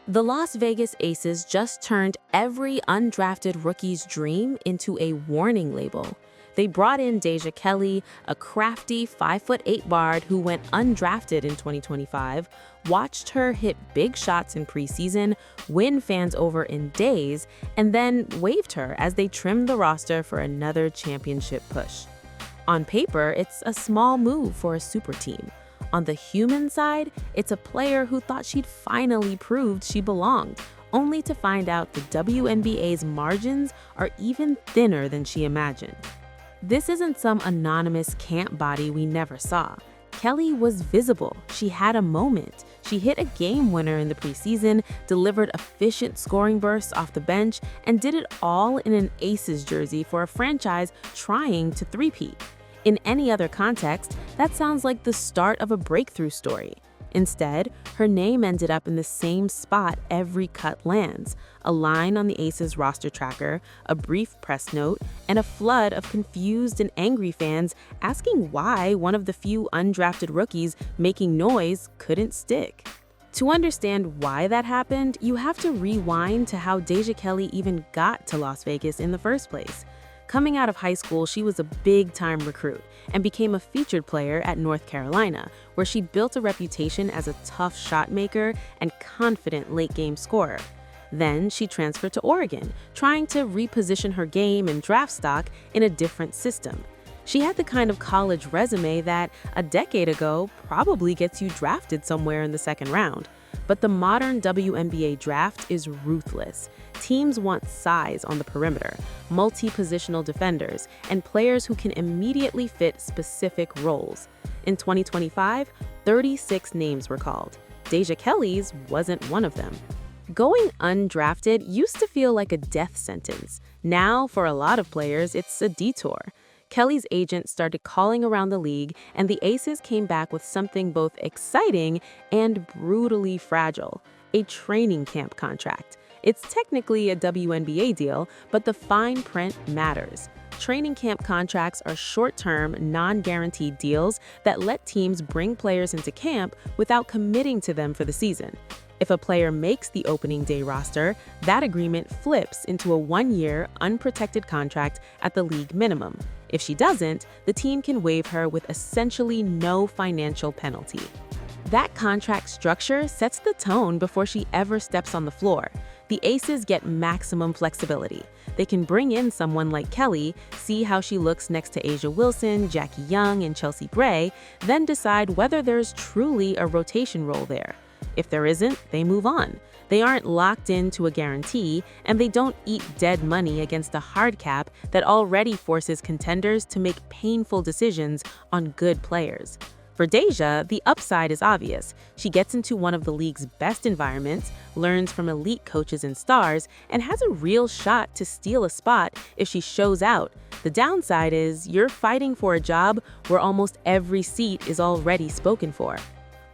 The Las Vegas Aces just turned every undrafted rookie's dream into a warning label. They brought in Deja Kelly, a crafty 5'8" guard who went undrafted in 2025, watched her hit big shots in preseason, win fans over in days, and then waived her as they trimmed the roster for another championship push. On paper, it's a small move for a super team. On the human side, it's a player who thought she'd finally proved she belonged, only to find out the WNBA's margins are even thinner than she imagined. This isn't some anonymous camp body we never saw. Kelly was visible. She had a moment. She hit a game winner in the preseason, delivered efficient scoring bursts off the bench, and did it all in an Aces jersey for a franchise trying to three-peat. In any other context, that sounds like the start of a breakthrough story. Instead, her name ended up in the same spot every cut lands: a line on the Aces roster tracker, a brief press note, and a flood of confused and angry fans asking why one of the few undrafted rookies making noise couldn't stick. To understand why that happened, you have to rewind to how Deja Kelly even got to Las Vegas in the first place. Coming out of high school, she was a big-time recruit and became a featured player at North Carolina, where she built a reputation as a tough shot maker and confident late-game scorer. Then she transferred to Oregon, trying to reposition her game and draft stock in a different system. She had the kind of college resume that, a decade ago, probably gets you drafted somewhere in the second round. But the modern WNBA draft is ruthless. Teams want size on the perimeter, multi-positional defenders, and players who can immediately fit specific roles. In 2025, 36 names were called. Deja Kelly's wasn't one of them. Going undrafted used to feel like a death sentence. Now, for a lot of players, it's a detour. Kelly's agent started calling around the league, and the Aces came back with something both exciting and brutally fragile: a training camp contract. It's technically a WNBA deal, but the fine print matters. Training camp contracts are short-term, non-guaranteed deals that let teams bring players into camp without committing to them for the season. If a player makes the opening day roster, that agreement flips into a one-year, unprotected contract at the league minimum. If she doesn't, the team can waive her with essentially no financial penalty. That contract structure sets the tone before she ever steps on the floor. The Aces get maximum flexibility. They can bring in someone like Kelly, see how she looks next to A'ja Wilson, Jackie Young, and Chelsea Gray, then decide whether there's truly a rotation role there. If there isn't, they move on. They aren't locked into a guarantee, and they don't eat dead money against a hard cap that already forces contenders to make painful decisions on good players. For Deja, the upside is obvious. She gets into one of the league's best environments, learns from elite coaches and stars, and has a real shot to steal a spot if she shows out. The downside is you're fighting for a job where almost every seat is already spoken for.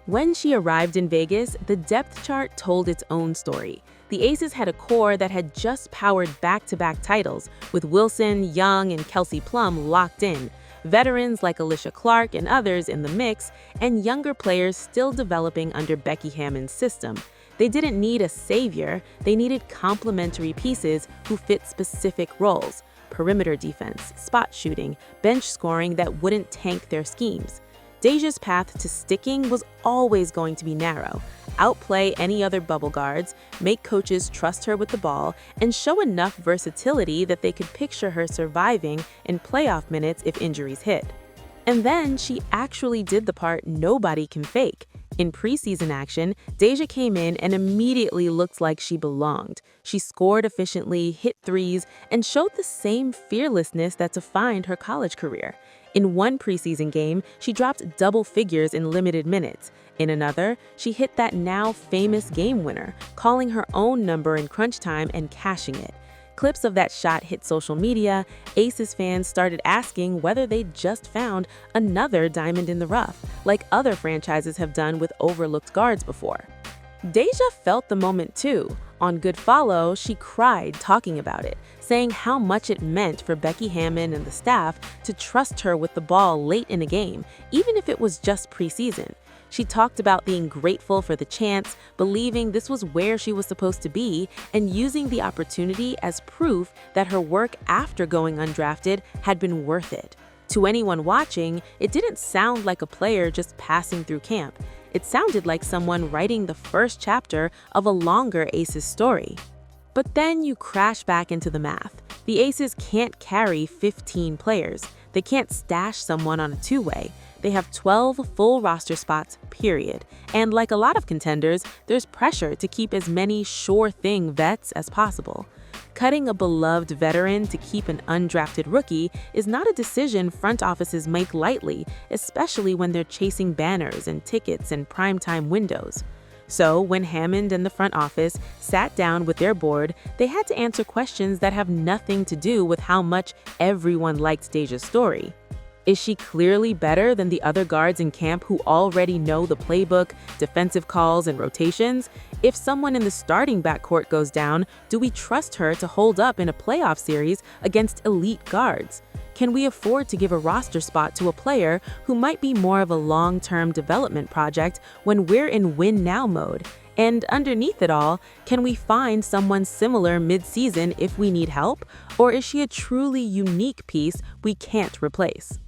When she arrived in Vegas, the depth chart told its own story. The Aces had a core that had just powered back-to-back titles, with Wilson, Young, and Kelsey Plum locked in, veterans like Alicia Clark and others in the mix, and younger players still developing under Becky Hammon's system. They didn't need a savior, they needed complementary pieces who fit specific roles: perimeter defense, spot shooting, bench scoring that wouldn't tank their schemes. Deja's path to sticking was always going to be narrow: outplay any other bubble guards, make coaches trust her with the ball, and show enough versatility that they could picture her surviving in playoff minutes if injuries hit. And then she actually did the part nobody can fake. In preseason action, Deja came in and immediately looked like she belonged. She scored efficiently, hit threes, and showed the same fearlessness that defined her college career. In one preseason game, she dropped double figures in limited minutes. In another, she hit that now famous game winner, calling her own number in crunch time and cashing it. Clips of that shot hit social media. Aces fans started asking whether they'd just found another diamond in the rough, like other franchises have done with overlooked guards before. Deja felt the moment too. On Good Follow, she cried talking about it, saying how much it meant for Becky Hammon and the staff to trust her with the ball late in a game, even if it was just preseason. She talked about being grateful for the chance, believing this was where she was supposed to be, and using the opportunity as proof that her work after going undrafted had been worth it. To anyone watching, it didn't sound like a player just passing through camp. It sounded like someone writing the first chapter of a longer Aces story. But then you crash back into the math. The Aces can't carry 15 players. They can't stash someone on a two-way. They have 12 full roster spots, period. And like a lot of contenders, there's pressure to keep as many sure-thing vets as possible. Cutting a beloved veteran to keep an undrafted rookie is not a decision front offices make lightly, especially when they're chasing banners and tickets and primetime windows. So when Hammond and the front office sat down with their board, they had to answer questions that have nothing to do with how much everyone liked Deja's story. Is she clearly better than the other guards in camp who already know the playbook, defensive calls, and rotations? If someone in the starting backcourt goes down, do we trust her to hold up in a playoff series against elite guards? Can we afford to give a roster spot to a player who might be more of a long-term development project when we're in win-now mode? And underneath it all, can we find someone similar mid-season if we need help? Or is she a truly unique piece we can't replace?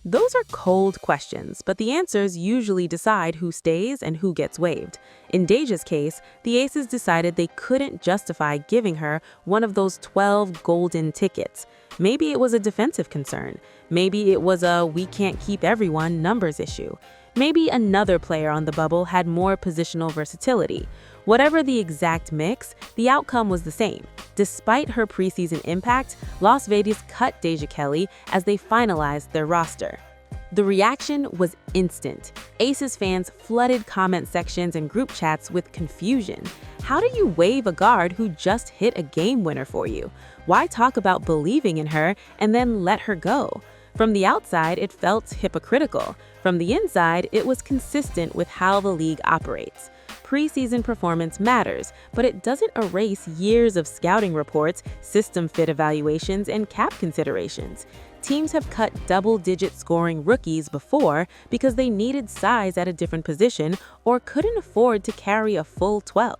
Those are cold questions, but the answers usually decide who stays and who gets waived. In Deja's case, the Aces decided they couldn't justify giving her one of those 12 golden tickets. Maybe it was a defensive concern. Maybe it was a we can't keep everyone numbers issue. Maybe another player on the bubble had more positional versatility. Whatever the exact mix, the outcome was the same. Despite her preseason impact, Las Vegas cut Deja Kelly as they finalized their roster. The reaction was instant. Aces fans flooded comment sections and group chats with confusion. How do you waive a guard who just hit a game winner for you? Why talk about believing in her and then let her go? From the outside, it felt hypocritical. From the inside, it was consistent with how the league operates. Preseason performance matters, but it doesn't erase years of scouting reports, system fit evaluations, and cap considerations. Teams have cut double-digit scoring rookies before because they needed size at a different position or couldn't afford to carry a full 12.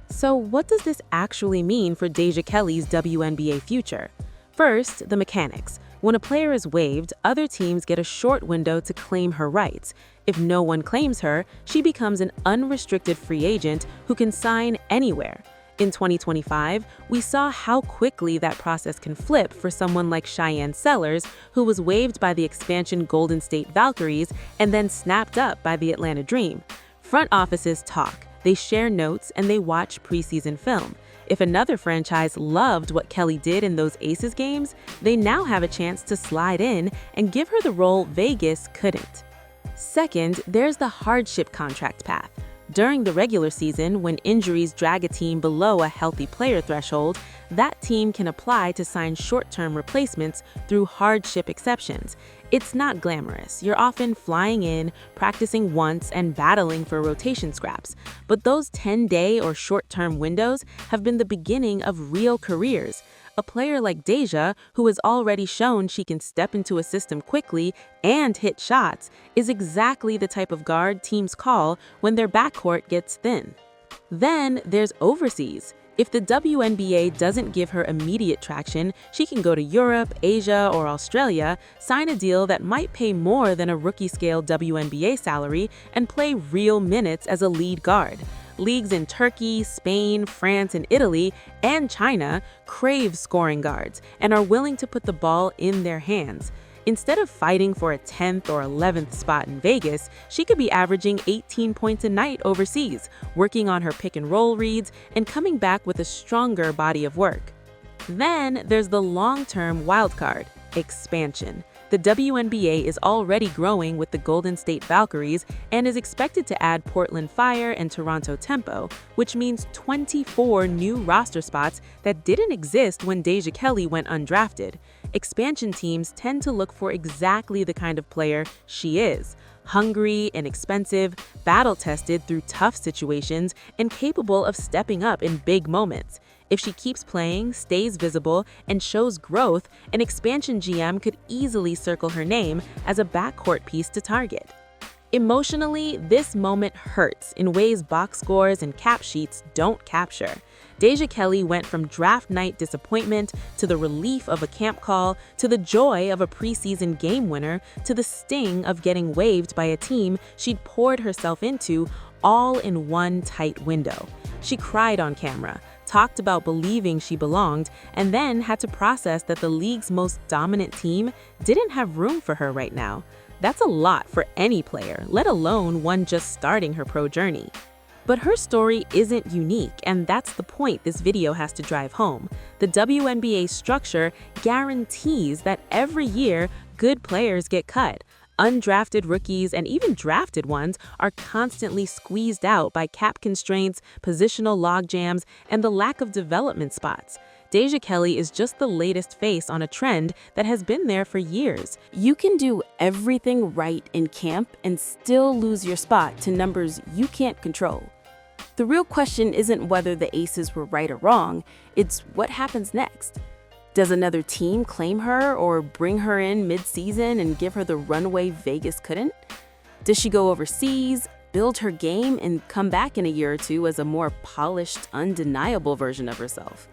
So what does this actually mean for Deja Kelly's WNBA future? First, the mechanics. When a player is waived, other teams get a short window to claim her rights. If no one claims her, she becomes an unrestricted free agent who can sign anywhere. In 2025, we saw how quickly that process can flip for someone like Cheyenne Sellers, who was waived by the expansion Golden State Valkyries and then snapped up by the Atlanta Dream. Front offices talk, they share notes, and they watch preseason film. If another franchise loved what Kelly did in those Aces games, they now have a chance to slide in and give her the role Vegas couldn't. Second, there's the hardship contract path. During the regular season, when injuries drag a team below a healthy player threshold, that team can apply to sign short-term replacements through hardship exceptions. It's not glamorous. You're often flying in, practicing once, and battling for rotation scraps. But those 10-day or short-term windows have been the beginning of real careers. A player like Deja, who has already shown she can step into a system quickly and hit shots, is exactly the type of guard teams call when their backcourt gets thin. Then there's overseas. If the WNBA doesn't give her immediate traction, she can go to Europe, Asia, or Australia, sign a deal that might pay more than a rookie-scale WNBA salary, and play real minutes as a lead guard. Leagues in Turkey, Spain, France, and Italy, and China crave scoring guards and are willing to put the ball in their hands. Instead of fighting for a 10th or 11th spot in Vegas, she could be averaging 18 points a night overseas, working on her pick-and-roll reads, and coming back with a stronger body of work. Then there's the long-term wildcard, expansion. The WNBA is already growing with the Golden State Valkyries and is expected to add Portland Fire and Toronto Tempo, which means 24 new roster spots that didn't exist when Deja Kelly went undrafted. Expansion teams tend to look for exactly the kind of player she is: hungry, inexpensive, battle-tested through tough situations, and capable of stepping up in big moments. If she keeps playing, stays visible, and shows growth, an expansion GM could easily circle her name as a backcourt piece to target. Emotionally, this moment hurts in ways box scores and cap sheets don't capture. Deja Kelly went from draft night disappointment to the relief of a camp call to the joy of a preseason game winner to the sting of getting waived by a team she'd poured herself into all in one tight window. She cried on camera, talked about believing she belonged, and then had to process that the league's most dominant team didn't have room for her right now. That's a lot for any player, let alone one just starting her pro journey. But her story isn't unique, and that's the point this video has to drive home. The WNBA structure guarantees that every year, good players get cut. Undrafted rookies and even drafted ones are constantly squeezed out by cap constraints, positional logjams, and the lack of development spots. Deja Kelly is just the latest face on a trend that has been there for years. You can do everything right in camp and still lose your spot to numbers you can't control. The real question isn't whether the Aces were right or wrong, it's what happens next. Does another team claim her or bring her in mid-season and give her the runway Vegas couldn't? Does she go overseas, build her game, and come back in a year or two as a more polished, undeniable version of herself?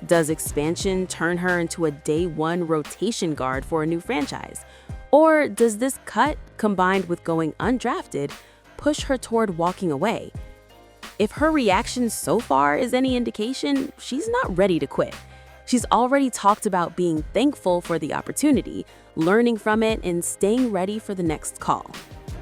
Does expansion turn her into a day-one rotation guard for a new franchise? Or does this cut, combined with going undrafted, push her toward walking away? If her reaction so far is any indication, she's not ready to quit. She's already talked about being thankful for the opportunity, learning from it, and staying ready for the next call.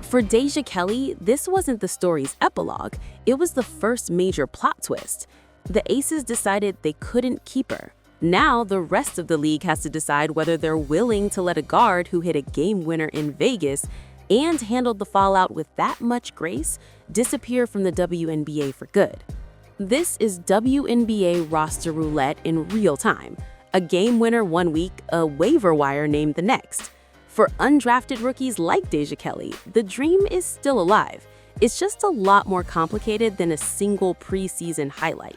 For Deja Kelly, this wasn't the story's epilogue, it was the first major plot twist. The Aces decided they couldn't keep her. Now, the rest of the league has to decide whether they're willing to let a guard who hit a game winner in Vegas and handled the fallout with that much grace disappear from the WNBA for good. This is WNBA roster roulette in real time. A game winner one week, a waiver wire named the next. For undrafted rookies like Deja Kelly, the dream is still alive. It's just a lot more complicated than a single preseason highlight.